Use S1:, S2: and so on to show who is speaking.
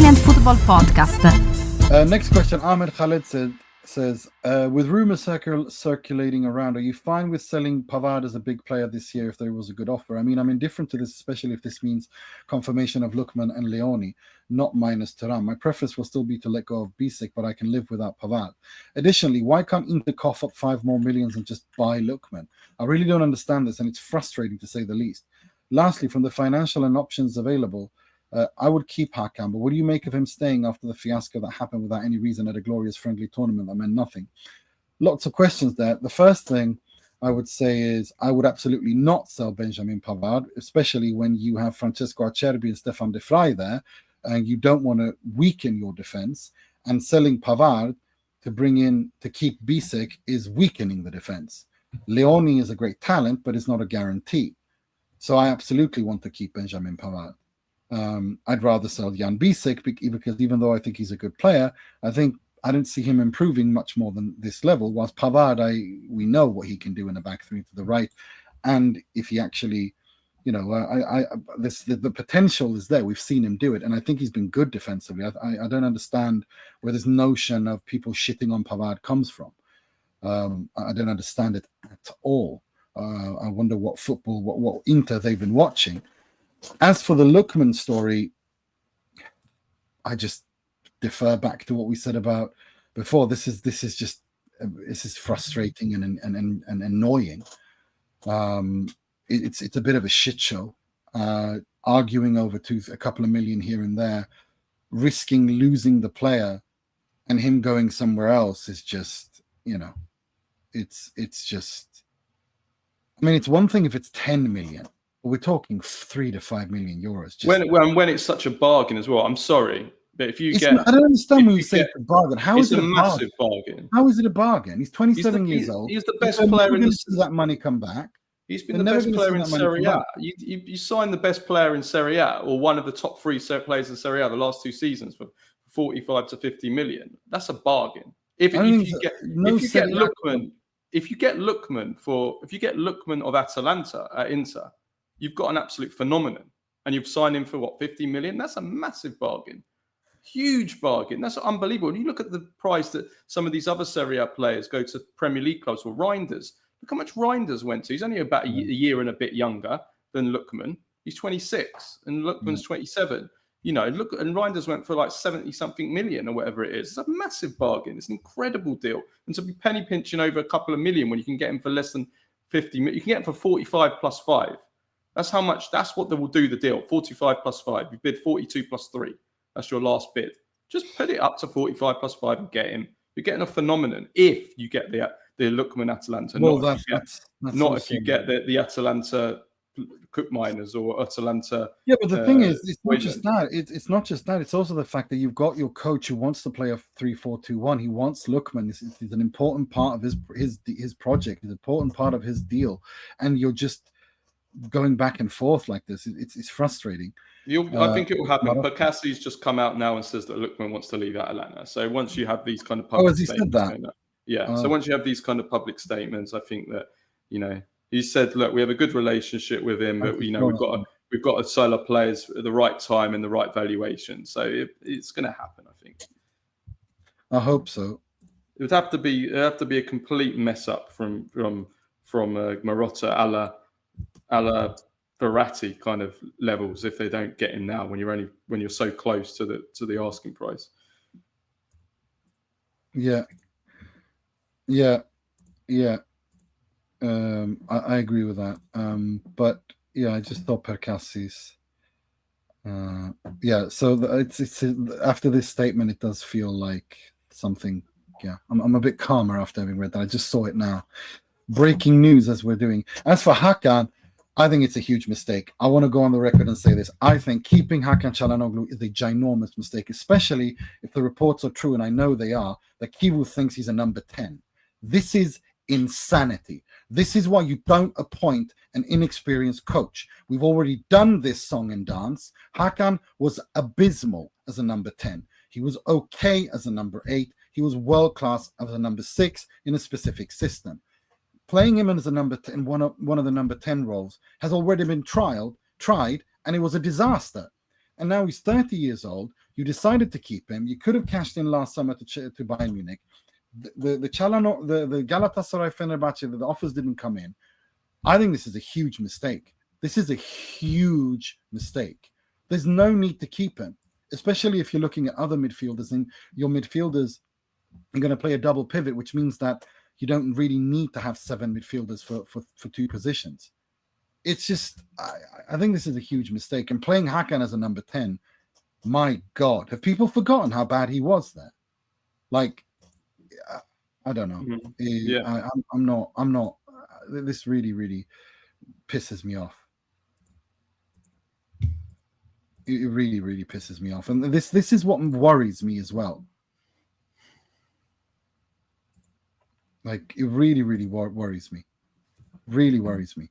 S1: Italian Football Podcast.
S2: Next question, Ahmed Khaled says, with rumors circulating around, are you fine with selling Pavard as a big player this year if there was a good offer? I mean, I'm indifferent to this, especially if this means confirmation of Lookman and Leoni, not minus Thuram. My preference will still be to let go of Bisic, but I can live without Pavard. Additionally, why can't Inter cough up 5 more millions and just buy Lookman? I really don't understand this, and it's frustrating to say the least. Lastly, from the financial and options available, I would keep Hakan, but what do you make of him staying after the fiasco that happened without any reason at a glorious friendly tournament that meant nothing? Lots of questions there. The first thing I would say is I would absolutely not sell Benjamin Pavard, especially when you have Francesco Acerbi and Stefan De Vrij there, and you don't want to weaken your defense. And selling Pavard to keep Bisic is weakening the defense. Leoni is a great talent, but it's not a guarantee. So I absolutely want to keep Benjamin Pavard. I'd rather sell Jan Bisic because even though I think he's a good player, I don't see him improving much more than this level. Whilst Pavard, we know what he can do in the back three to the right, and if he actually, the potential is there. We've seen him do it, and I think he's been good defensively. I don't understand where this notion of people shitting on Pavard comes from. I don't understand it at all. I wonder what Inter they've been watching. As for the Lookman story, I just defer back to what we said about before. This is frustrating and annoying. It's a bit of a shit show. Arguing over a couple of million here and there, risking losing the player, and him going somewhere else is just, it's just. I mean, it's one thing if it's 10 million. We're talking 3 to 5 million euros.
S3: When it's such a bargain as well. I'm sorry, but if you get,
S2: I don't understand when you say it's a bargain. How is it a
S3: massive bargain?
S2: How is it a bargain? He's 27 years old.
S3: He's the best player in
S2: that money come back.
S3: He's been the best player in Serie A. You signed the best player in Serie A, or one of the top 3 players in Serie A the last 2 seasons for 45 to 50 million. That's a bargain. If you get Lookman of Atalanta at Inter, you've got an absolute phenomenon, and you've signed him for 50 million. That's a massive bargain, huge bargain. That's unbelievable. And you look at the price that some of these other Serie A players go to Premier League clubs for. Reinders, look how much Reinders went to. He's only about a year and a bit younger than Lookman. He's 26, and Lookman's 27. And Reinders went for like 70 something million or whatever it is. It's a massive bargain. It's an incredible deal. And to be penny pinching over a couple of million when you can get him for less than 50 million, you can get him for 45 plus 5. That's what they will do the deal. 45 plus 5. You bid 42 plus 3. That's your last bid. Just put it up to 45 plus 5 and get him. You're getting a phenomenon if you get the Lookman Atalanta. Not if you get the Atalanta Cook Miners or Atalanta.
S2: Yeah, but the thing is, it's not just that. It's not just that. It's also the fact that you've got your coach who wants to play a 3-4-2-1. He wants Lookman. This is an important part of his project. It's an important part of his deal, and you're just going back and forth like this. It's frustrating.
S3: I think it will happen. Percassi's just come out now and says that Lookman wants to leave Atalanta. So once you have these kind of public statements, said that? Yeah. So once you have these kind of public statements, I think that he said, look, we have a good relationship with him, but we've got to sell our players at the right time and the right valuation. So it's going to happen, I think.
S2: I hope so.
S3: It would have to be a complete mess up from Marotta a la Verratti kind of levels if they don't get him now when you're so close to the asking price.
S2: Yeah. I agree with that. But yeah, I just thought Percassi's. So it's after this statement, it does feel like something. Yeah, I'm a bit calmer after having read that. I just saw it now. Breaking news as we're doing. As for Hakan, I think it's a huge mistake. I want to go on the record and say this. I think keeping Hakan Calhanoglu is a ginormous mistake, especially if the reports are true, and I know they are, that Kivu thinks he's a number 10. This is insanity. This is why you don't appoint an inexperienced coach. We've already done this song and dance. Hakan was abysmal as a number 10. He was okay as a number 8. He was world-class as a number 6 in a specific system. Playing him as a number 10, one of the number 10 roles has already been tried, and it was a disaster. And now he's 30 years old, You decided to keep him. You could have cashed in last summer to Bayern Munich. The Galatasaray Fenerbahce, the offers didn't come in. I think this is a huge mistake. This is a huge mistake. There's no need to keep him, especially if you're looking at other midfielders, and your midfielders are going to play a double pivot, which means that you don't really need to have 7 midfielders for 2 positions. It's just, I think this is a huge mistake. And playing Hakan as a number 10, my God, have people forgotten how bad he was there? Like, I don't know.
S3: Yeah.
S2: I'm not. This really, really pisses me off. It really, really pisses me off. And this is what worries me as well. Like, it really, really worries me. Really worries me.